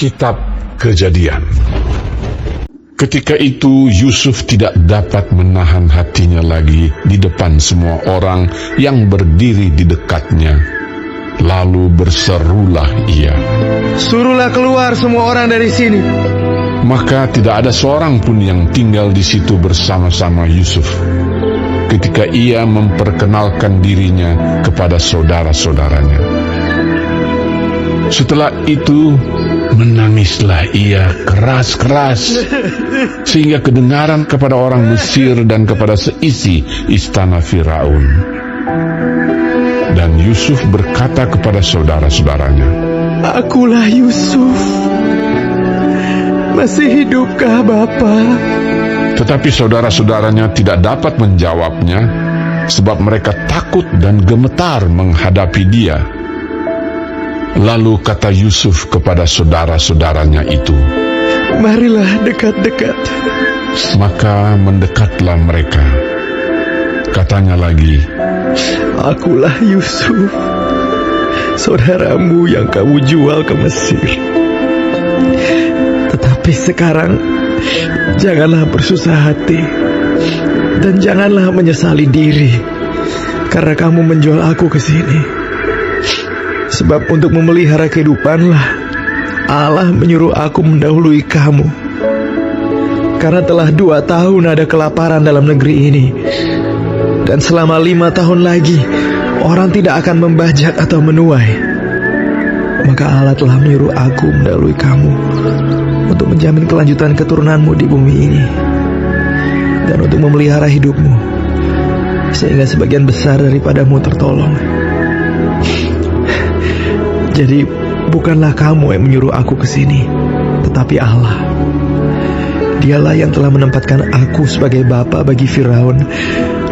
Kitab Kejadian. Ketika itu Yusuf tidak dapat menahan hatinya lagi di depan semua orang yang berdiri di dekatnya. Lalu berserulah ia, "Suruhlah keluar semua orang dari sini." Maka tidak ada seorang pun yang tinggal di situ bersama-sama Yusuf ketika ia memperkenalkan dirinya kepada saudara-saudaranya. Setelah itu menangislah ia keras-keras sehingga kedengaran kepada orang Mesir dan kepada seisi istana Firaun. Dan Yusuf berkata kepada saudara-saudaranya, "Akulah Yusuf. Masih hidupkah Bapa?" Tetapi saudara-saudaranya tidak dapat menjawabnya, sebab mereka takut dan gemetar menghadapi dia. Lalu kata Yusuf kepada saudara-saudaranya itu, "Marilah dekat-dekat." Maka mendekatlah mereka. Katanya lagi, "Akulah Yusuf, saudaramu yang kamu jual ke Mesir. Tetapi sekarang janganlah bersusah hati dan janganlah menyesali diri karena kamu menjual aku ke sini. Sebab untuk memelihara kehidupanlah Allah menyuruh aku mendahului kamu. Karena telah 2 tahun ada kelaparan dalam negeri ini, dan selama 5 tahun lagi orang tidak akan membajak atau menuai. Maka Allah telah menyuruh aku mendahului kamu untuk menjamin kelanjutan keturunanmu di bumi ini, dan untuk memelihara hidupmu, sehingga sebagian besar daripadamu tertolong. Jadi bukanlah kamu yang menyuruh aku ke sini, tetapi Allah. Dialah yang telah menempatkan aku sebagai bapa bagi Firaun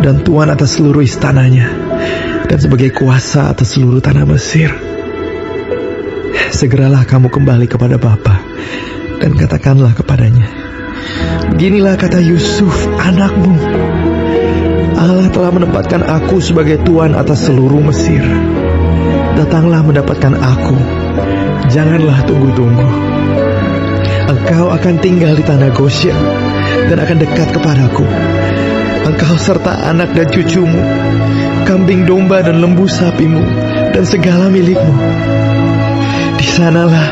dan tuan atas seluruh istananya, dan sebagai kuasa atas seluruh tanah Mesir. Segeralah kamu kembali kepada Bapa dan katakanlah kepadanya, 'Beginilah kata Yusuf anakmu, Allah telah menempatkan aku sebagai tuan atas seluruh Mesir. Datanglah mendapatkan aku, janganlah tunggu-tunggu. Engkau akan tinggal di tanah Goshen dan akan dekat kepadaku. Engkau serta anak dan cucumu, kambing domba dan lembu sapimu, dan segala milikmu. Di sanalah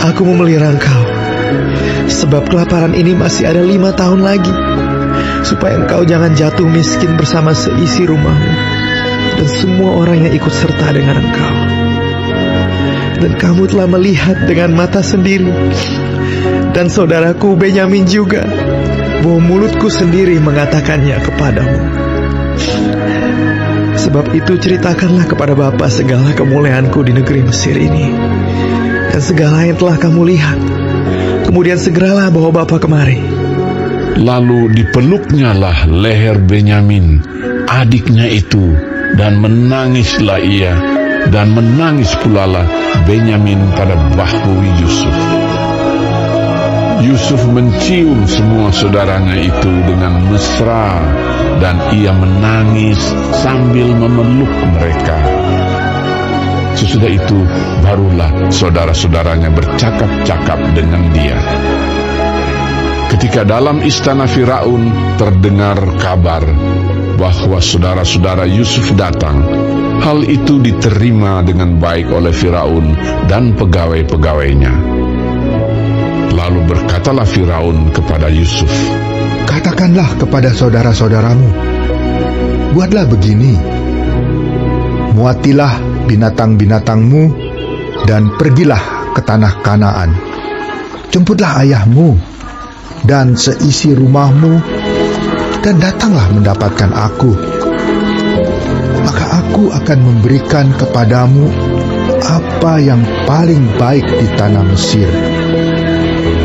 aku memelihara engkau. Sebab kelaparan ini masih ada 5 tahun lagi, supaya engkau jangan jatuh miskin bersama seisi rumahmu dan semua orang yang ikut serta dengan engkau. Dan kamu telah melihat dengan mata sendiri, dan saudaraku Benyamin juga, bahwa mulutku sendiri mengatakannya kepadamu. Sebab itu ceritakanlah kepada Bapa segala kemuliaanku di negeri Mesir ini, dan segala yang telah kamu lihat. Kemudian segeralah bawa Bapa kemari." Lalu dipeluknyalah leher Benyamin, adiknya itu, dan menangislah ia, dan menangis pula lah Benyamin pada bahu Yusuf. Yusuf mencium semua saudaranya itu dengan mesra, dan ia menangis sambil memeluk mereka. Sesudah itu barulah saudara-saudaranya bercakap-cakap dengan dia. Ketika dalam istana Firaun terdengar kabar bahwa saudara-saudara Yusuf datang, hal itu diterima dengan baik oleh Firaun dan pegawai-pegawainya. Lalu berkatalah Firaun kepada Yusuf, "Katakanlah kepada saudara-saudaramu, buatlah begini, muatilah binatang-binatangmu dan pergilah ke tanah Kanaan. Jemputlah ayahmu dan seisi rumahmu, dan datanglah mendapatkan aku. Maka aku akan memberikan kepadamu apa yang paling baik di tanah Mesir,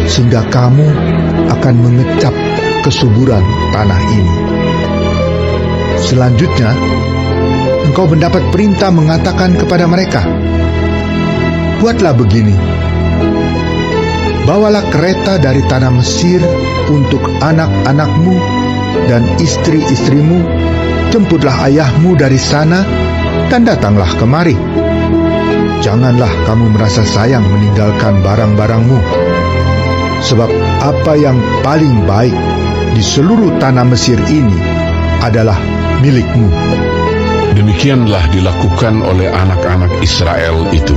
sehingga kamu akan mengecap kesuburan tanah ini. Selanjutnya, engkau mendapat perintah mengatakan kepada mereka, buatlah begini, bawalah kereta dari tanah Mesir untuk anak-anakmu dan istri-istrimu, jemputlah ayahmu dari sana, dan datanglah kemari. janganlah kamu merasa sayang meninggalkan barang-barangmu. Sebab apa yang paling baik di seluruh tanah Mesir ini adalah milikmu. Demikianlah dilakukan oleh anak-anak Israel itu.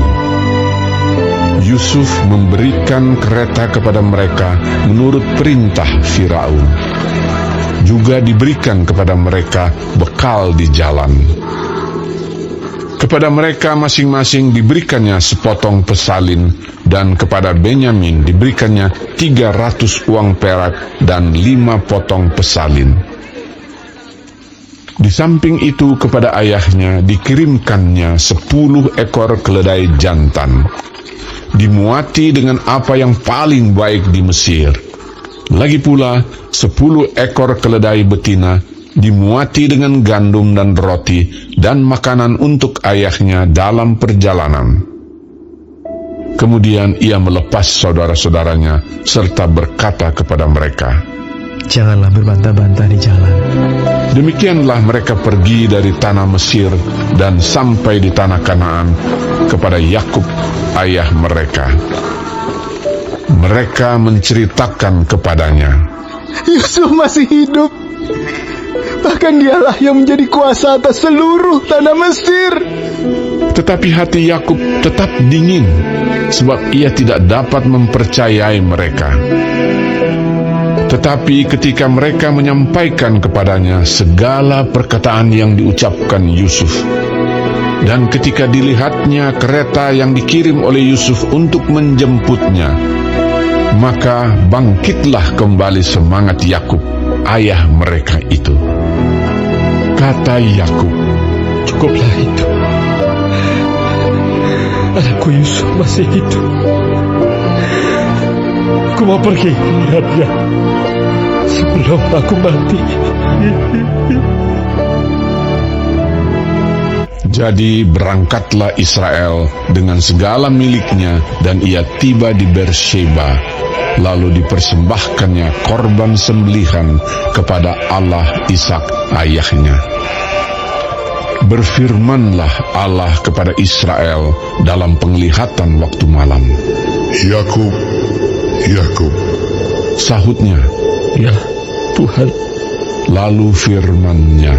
Yusuf memberikan kereta kepada mereka menurut perintah Firaun. Juga diberikan kepada mereka bekal di jalan. Kepada mereka masing-masing diberikannya sepotong pesalin, dan kepada Benyamin diberikannya 300 uang perak dan 5 potong pesalin. Di samping itu kepada ayahnya dikirimkannya 10 ekor keledai jantan, dimuati dengan apa yang paling baik di Mesir. Lagi pula 10 ekor keledai betina dimuati dengan gandum dan roti dan makanan untuk ayahnya dalam perjalanan. Kemudian ia melepas saudara-saudaranya serta berkata kepada mereka, Janganlah berbantah-bantah di jalan. Demikianlah mereka pergi dari tanah Mesir dan sampai di tanah Kanaan kepada Yakub ayah mereka. Mereka menceritakan kepadanya, Yusuf masih hidup. Bahkan dialah yang menjadi kuasa atas seluruh tanah Mesir. tetapi hati Yakub tetap dingin, sebab ia tidak dapat mempercayai mereka. Tetapi ketika mereka menyampaikan kepadanya segala perkataan yang diucapkan Yusuf, dan ketika dilihatnya kereta yang dikirim oleh Yusuf untuk menjemputnya, maka bangkitlah kembali semangat Yakub, ayah mereka itu. Kata Yakub, Cukuplah itu. Anakku Yusuf masih hidup. Aku mau pergi melihatnya sebelum aku mati. Jadi berangkatlah Israel dengan segala miliknya, dan ia tiba di Beersheba. Lalu dipersembahkannya korban sembelihan kepada Allah Ishak ayahnya. Berfirmanlah Allah kepada Israel dalam penglihatan waktu malam. Yakub, Yakub. Sahutnya, Ya Tuhan. lalu firman-Nya,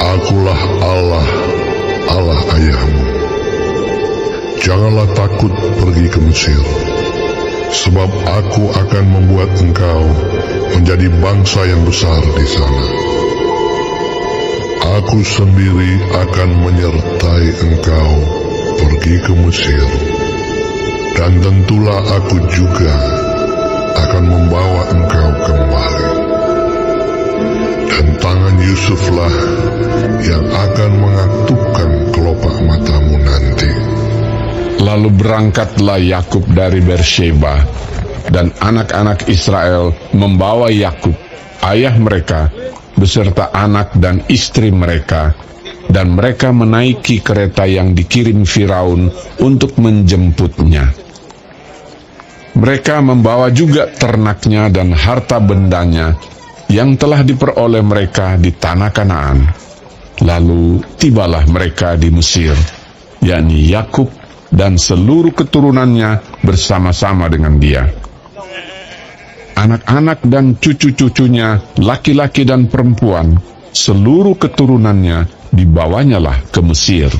Akulah Allah, Allah ayahmu. Janganlah takut pergi ke Mesir, sebab aku akan membuat engkau menjadi bangsa yang besar di sana. Aku sendiri akan menyertai engkau pergi ke Mesir, dan tentulah aku juga akan membawa engkau kembali. Dan tangan Yusuflah yang akan mengatupkan kelopak matamu nanti. Lalu berangkatlah Yakub dari Beersheba, dan anak-anak Israel membawa Yakub, ayah mereka, beserta anak dan istri mereka, dan mereka menaiki kereta yang dikirim Firaun untuk menjemputnya. Mereka membawa juga ternaknya dan harta bendanya yang telah diperoleh mereka di tanah Kanaan. Lalu tibalah mereka di Mesir, yakni Yakub dan seluruh keturunannya bersama-sama dengan dia. Anak-anak dan cucu-cucunya, laki-laki dan perempuan, seluruh keturunannya dibawanyalah ke Mesir.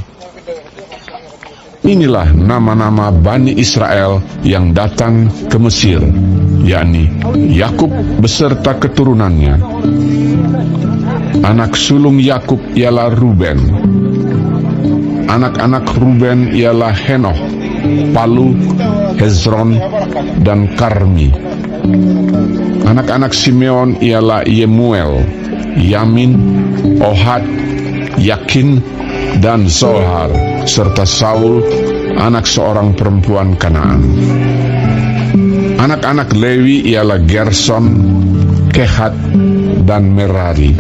Inilah nama-nama Bani Israel yang datang ke Mesir, yakni Yakub beserta keturunannya. Anak sulung Yakub ialah Ruben. Anak-anak Ruben ialah Henoh, Palu, Hezron, dan Karmi. Anak-anak Simeon ialah Yemuel, Yamin, Ohad, Yakin, dan Zohar, serta Saul, anak seorang perempuan Kanaan. Anak-anak Lewi ialah Gerson, Kehat, dan Merari.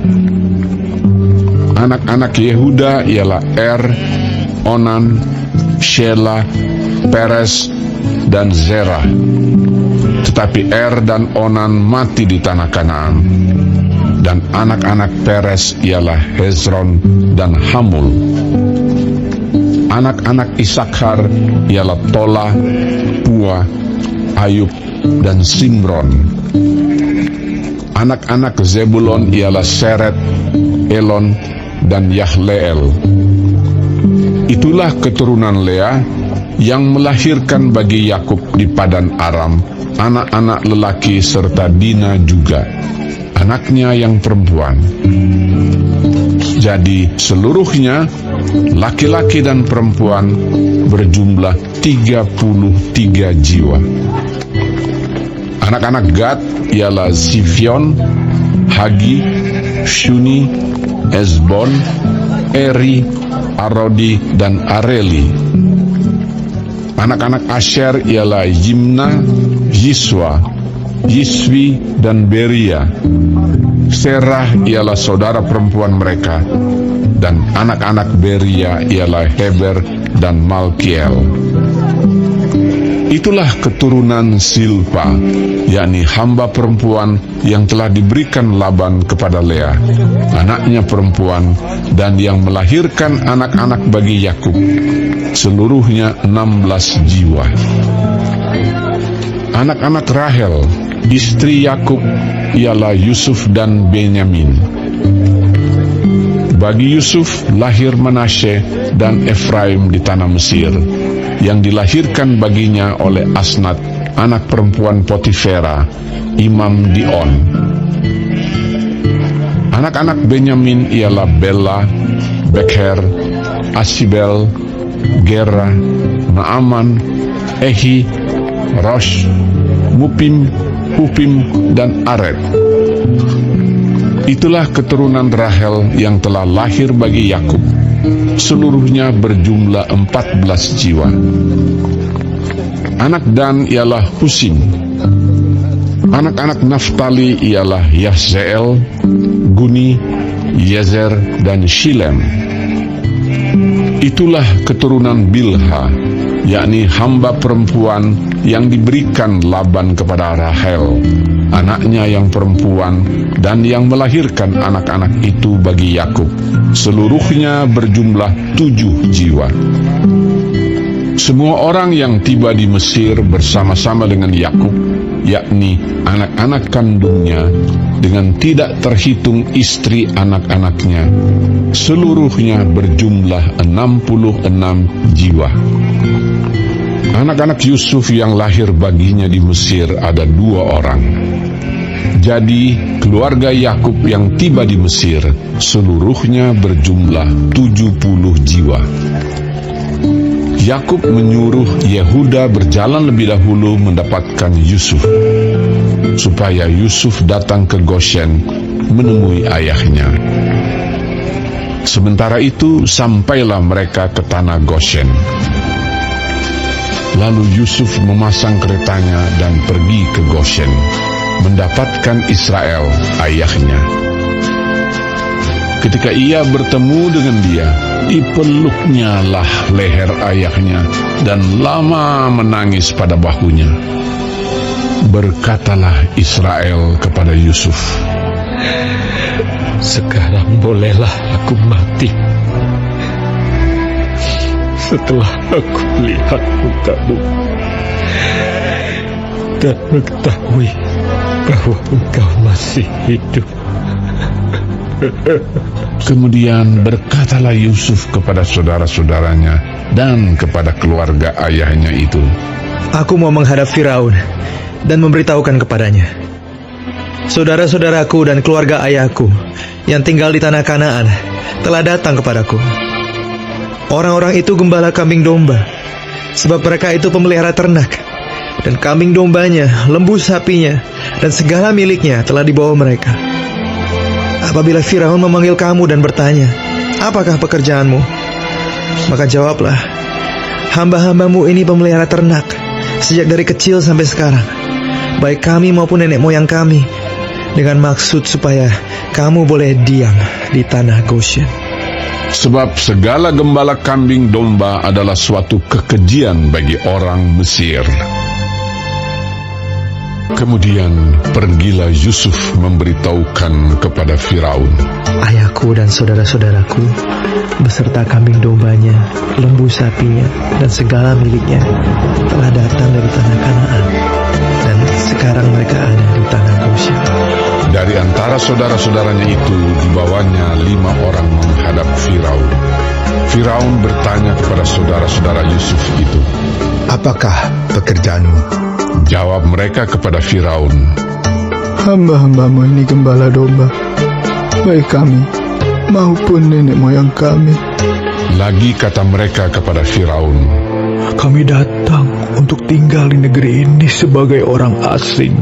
Anak-anak Yehuda ialah Onan, Shela, Peres, dan Zerah. Tetapi dan Onan mati di tanah Kanaan. Dan anak-anak Peres ialah Hezron dan Hamul. Anak-anak Isakhar ialah Tola, Pua, Ayub, dan Simron. Anak-anak Zebulon ialah Seret, Elon, dan Yahleel. Itulah keturunan Lea yang melahirkan bagi Yakub di Padan Aram anak-anak lelaki serta Dina juga, anaknya yang perempuan. Jadi seluruhnya, laki-laki dan perempuan, berjumlah 33 jiwa. Anak-anak Gad ialah Zifion, Hagi, Shuni, Ezbon, Eri, Arodi, dan Areli. Anak-anak Asher ialah Yimna, Yiswa, Yiswi, dan Beria. Serah ialah saudara perempuan mereka, dan anak-anak Beria ialah Heber dan Malkiel. Itulah keturunan Silpa, yakni hamba perempuan yang telah diberikan Laban kepada Lea, anaknya perempuan, dan yang melahirkan anak-anak bagi Yakub, seluruhnya 16 jiwa. Anak-anak Rahel, istri Yakub, ialah Yusuf dan Benyamin. Bagi Yusuf lahir Manasye dan Efraim di tanah Mesir, yang dilahirkan baginya oleh Asnat, anak perempuan Potifera, imam di On. Anak-anak Benyamin ialah Bela, Bekher, Asibel, Gera, Naaman, Ehi, Rosh, Mupim, Hupim, dan Ared. Itulah keturunan Rahel yang telah lahir bagi Yakub, seluruhnya berjumlah 14 jiwa. Anak Dan ialah Husim. Anak-anak Naftali ialah Yahzeel, Guni, Yezer, dan Shilem. Itulah keturunan Bilha, yakni hamba perempuan yang diberikan Laban kepada Rahel, anaknya yang perempuan, dan yang melahirkan anak-anak itu bagi Yakub, seluruhnya berjumlah 7 jiwa. Semua orang yang tiba di Mesir bersama-sama dengan Yakub, yakni anak-anak kandungnya, dengan tidak terhitung istri anak-anaknya, seluruhnya berjumlah 66 jiwa. Anak-anak Yusuf yang lahir baginya di Mesir ada 2 orang. Jadi keluarga Yakub yang tiba di Mesir seluruhnya berjumlah 70 jiwa. Yakub menyuruh Yehuda berjalan lebih dahulu mendapatkan Yusuf, supaya Yusuf datang ke Goshen menemui ayahnya. Sementara itu sampailah mereka ke tanah Goshen. Lalu Yusuf memasang keretanya dan pergi ke Goshen, mendapatkan Israel, ayahnya. Ketika ia bertemu dengan dia, dipeluknya lah leher ayahnya dan lama menangis pada bahunya. Berkatalah Israel kepada Yusuf, Sekarang bolehlah aku mati, setelah aku melihat mukamu dan mengetahui bahwa engkau masih hidup. Kemudian berkatalah Yusuf kepada saudara-saudaranya dan kepada keluarga ayahnya itu, Aku mau menghadap Firaun dan memberitahukan kepadanya, saudara-saudaraku dan keluarga ayahku yang tinggal di tanah Kanaan telah datang kepadaku. Orang-orang itu gembala kambing domba, sebab mereka itu pemelihara ternak, dan kambing dombanya, lembu sapinya, dan segala miliknya telah dibawa mereka. Apabila Firaun memanggil kamu dan bertanya, apakah pekerjaanmu? Maka jawablah, hamba-hambamu ini pemelihara ternak, sejak dari kecil sampai sekarang, baik kami maupun nenek moyang kami, dengan maksud supaya kamu boleh diam di tanah Goshen. sebab segala gembala kambing domba adalah suatu kekejian bagi orang Mesir. Kemudian pergilah Yusuf memberitahukan kepada Firaun. Ayahku dan saudara-saudaraku beserta kambing dombanya, lembu sapinya, dan segala miliknya telah datang dari tanah Kanaan, dan sekarang mereka ada di tanah Goshen. Dari antara saudara-saudaranya itu dibawanya 5 orang menghadap Firaun. Firaun bertanya kepada saudara-saudara Yusuf itu, Apakah pekerjaanmu? Jawab mereka kepada Firaun, Hamba-hambamu ini gembala domba, baik kami maupun nenek moyang kami. Lagi kata mereka kepada Firaun, Kami datang untuk tinggal di negeri ini sebagai orang asing,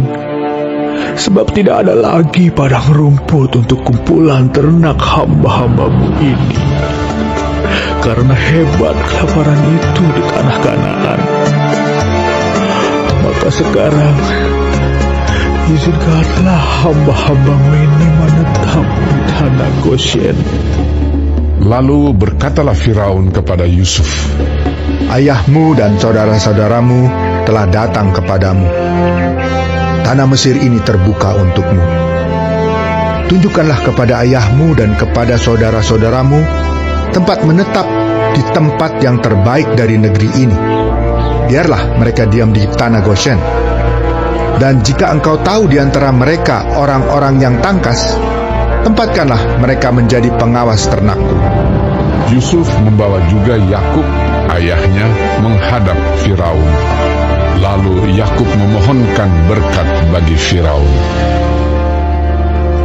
sebab tidak ada lagi padang rumput untuk kumpulan ternak hamba-hambamu ini. Karena hebat kelaparan itu di tanah Kanaan, maka sekarang izinkanlah hamba-hambamu ini menetap di tanah Goshen. Lalu berkatalah Firaun kepada Yusuf, Ayahmu dan saudara-saudaramu telah datang kepadamu. Tanah Mesir ini terbuka untukmu. Tunjukkanlah kepada ayahmu dan kepada saudara-saudaramu tempat menetap di tempat yang terbaik dari negeri ini. Biarlah mereka diam di tanah Goshen. Dan jika engkau tahu di antara mereka orang-orang yang tangkas, tempatkanlah mereka menjadi pengawas ternakku. Yusuf membawa juga Yakub, ayahnya, menghadap Firaun. Lalu Yakub memohonkan berkat bagi Firaun.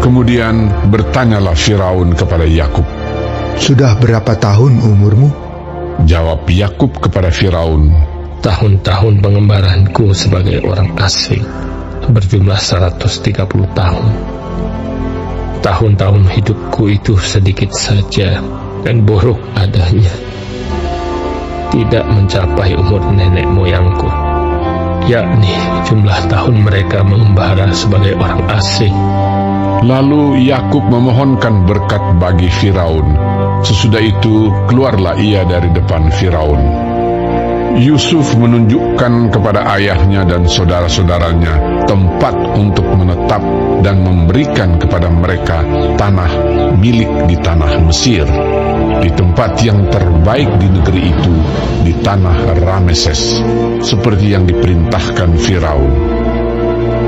Kemudian bertanyalah Firaun kepada Yakub. Sudah berapa tahun umurmu? Jawab Yakub kepada Firaun, Tahun-tahun pengembaranku sebagai orang asing berjumlah 130 tahun. Tahun-tahun hidupku itu sedikit saja dan buruk adanya, tidak mencapai umur nenek moyangku, yakni jumlah tahun mereka mengembara sebagai orang asing. Lalu Yakub memohonkan berkat bagi Firaun. Sesudah itu keluarlah ia dari depan Firaun. Yusuf menunjukkan kepada ayahnya dan saudara-saudaranya tempat untuk menetap dan memberikan kepada mereka tanah milik di tanah Mesir, di tempat yang terbaik di negeri itu, di tanah Rameses, seperti yang diperintahkan Firaun.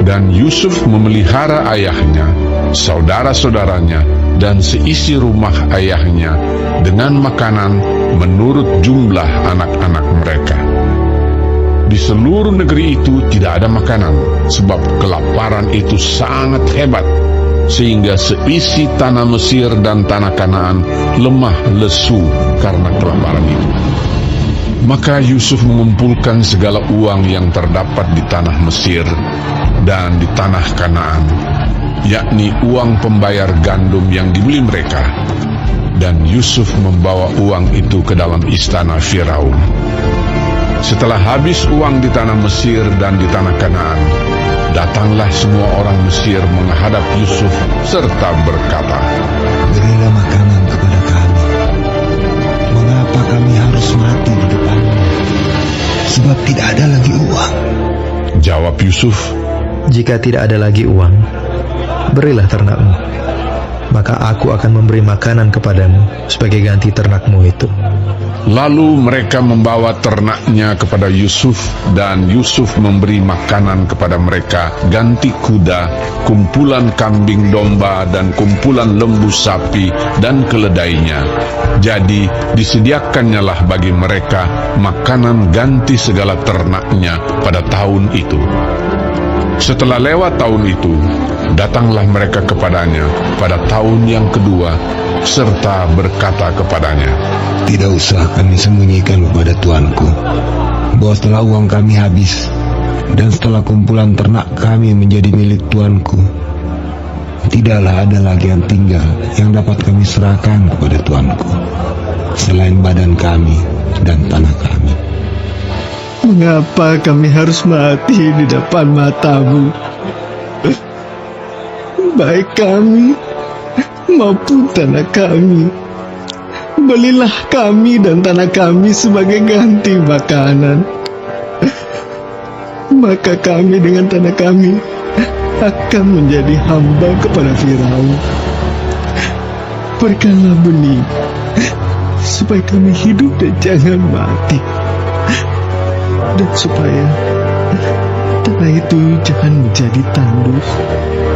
Dan Yusuf memelihara ayahnya, saudara-saudaranya, dan seisi rumah ayahnya dengan makanan menurut jumlah anak-anak mereka. Di seluruh negeri itu tidak ada makanan, sebab kelaparan itu sangat hebat, sehingga seisi tanah Mesir dan tanah Kanaan lemah lesu karena kelaparan itu. Maka Yusuf mengumpulkan segala uang yang terdapat di tanah Mesir dan di tanah Kanaan, yakni uang pembayar gandum yang dibeli mereka. Dan Yusuf membawa uang itu ke dalam istana Firaun. Setelah habis uang di tanah Mesir dan di tanah Kanaan, datanglah semua orang Mesir menghadap Yusuf serta berkata, Berilah makanan kepada kami. Mengapa kami harus mati di depanmu? Sebab tidak ada lagi uang. Jawab Yusuf, Jika tidak ada lagi uang, berilah ternakmu, maka aku akan memberi makanan kepadamu sebagai ganti ternakmu itu. Lalu mereka membawa ternaknya kepada Yusuf, dan Yusuf memberi makanan kepada mereka ganti kuda, kumpulan kambing domba, dan kumpulan lembu sapi, dan keledainya. Jadi disediakannya lah bagi mereka makanan ganti segala ternaknya pada tahun itu. Setelah lewat tahun itu, datanglah mereka kepadanya pada tahun yang kedua, serta berkata kepadanya, Tidak usah kami sembunyikan kepada tuanku bahwa setelah uang kami habis dan setelah kumpulan ternak kami menjadi milik tuanku, tidaklah ada lagi yang tinggal yang dapat kami serahkan kepada tuanku selain badan kami dan tanah kami. Mengapa kami harus mati di depan matamu? Baik kami maupun tanah kami, belilah kami dan tanah kami sebagai ganti makanan. Maka kami dengan tanah kami akan menjadi hamba kepada Firaun. Berikanlah benih, supaya kami hidup dan jangan mati, dan supaya tanah itu jangan menjadi tandus.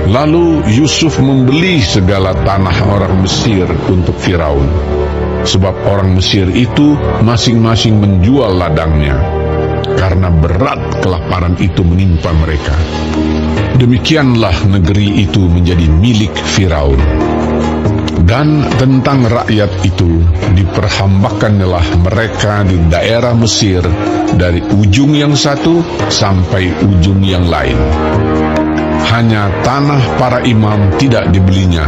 Lalu Yusuf membeli segala tanah orang Mesir untuk Firaun, sebab orang Mesir itu masing-masing menjual ladangnya, karena berat kelaparan itu menimpa mereka. Demikianlah negeri itu menjadi milik Firaun. Dan tentang rakyat itu, diperhambakkanlah mereka di daerah Mesir dari ujung yang satu sampai ujung yang lain. Hanya tanah para imam tidak dibelinya,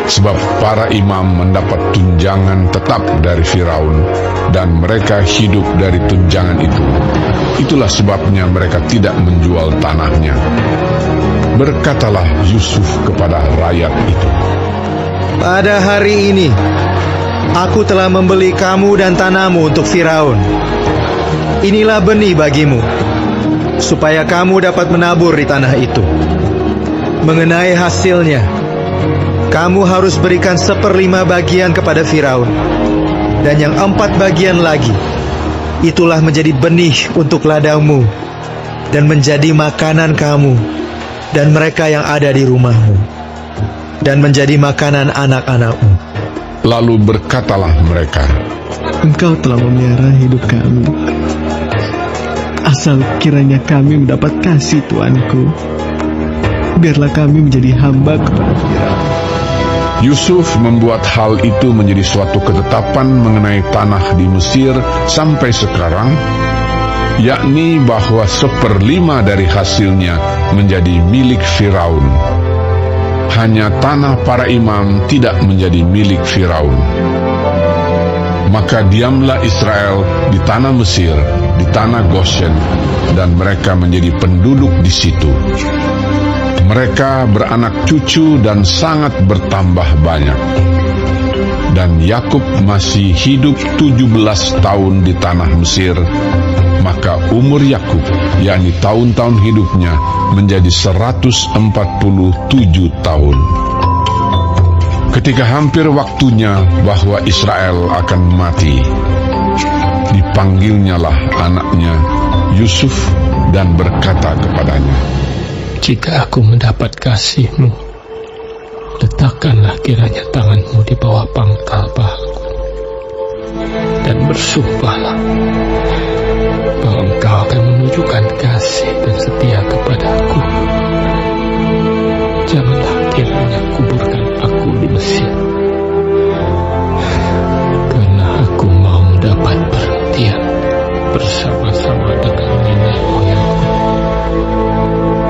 sebab para imam mendapat tunjangan tetap dari Firaun, dan mereka hidup dari tunjangan itu. Itulah sebabnya mereka tidak menjual tanahnya. Berkatalah Yusuf kepada rakyat itu, Pada hari ini, aku telah membeli kamu dan tanahmu untuk Firaun. Inilah benih bagimu, supaya kamu dapat menabur di tanah itu. Mengenai hasilnya, kamu harus berikan 1/5 bagian kepada Firaun, dan yang 4 bagian lagi, itulah menjadi benih untuk ladangmu, dan menjadi makanan kamu dan mereka yang ada di rumahmu, dan menjadi makanan anak-anakmu. lalu berkatalah mereka, Engkau telah memelihara hidup kami. Asal kiranya kami mendapat kasih Tuanku, biarlah kami menjadi hamba kepada Firaun. Yusuf membuat hal itu menjadi suatu ketetapan mengenai tanah di Mesir sampai sekarang, yakni bahwa 1/5 dari hasilnya menjadi milik Firaun. Hanya tanah para imam tidak menjadi milik Firaun. Maka diamlah Israel di tanah Mesir, di tanah Goshen, dan mereka menjadi penduduk di situ. Mereka beranak cucu dan sangat bertambah banyak. Dan Yakub masih hidup 17 tahun di tanah Mesir. Maka umur Yakub, yakni tahun-tahun hidupnya, menjadi 147 tahun. Ketika hampir waktunya bahwa Israel akan mati, dipanggilnyalah anaknya Yusuf dan berkata kepadanya, Jika aku mendapat kasih-Mu, letakkanlah kiranya tangan-Mu di bawah pangkal pahaku, dan bersumpahlah bahwa Engkau akan menunjukkan kasih dan setia kepadaku. Janganlah kiranya kuburkan aku di Mesir, karena aku mau mendapat perhentian bersama-sama dengan nenek moyangku.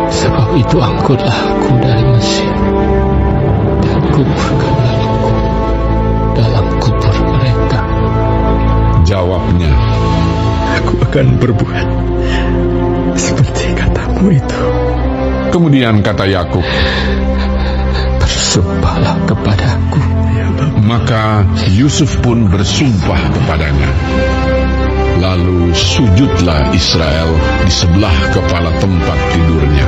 Sebab itu angkutlah aku dari Mesir, dan kuburkanlah aku dalam kubur mereka. Jawabnya, Aku akan berbuat seperti katamu itu. kemudian kata Yakub, Bersumpahlah kepadaku. maka Yusuf pun bersumpah kepadanya. Lalu sujudlah Israel di sebelah kepala tempat tidurnya.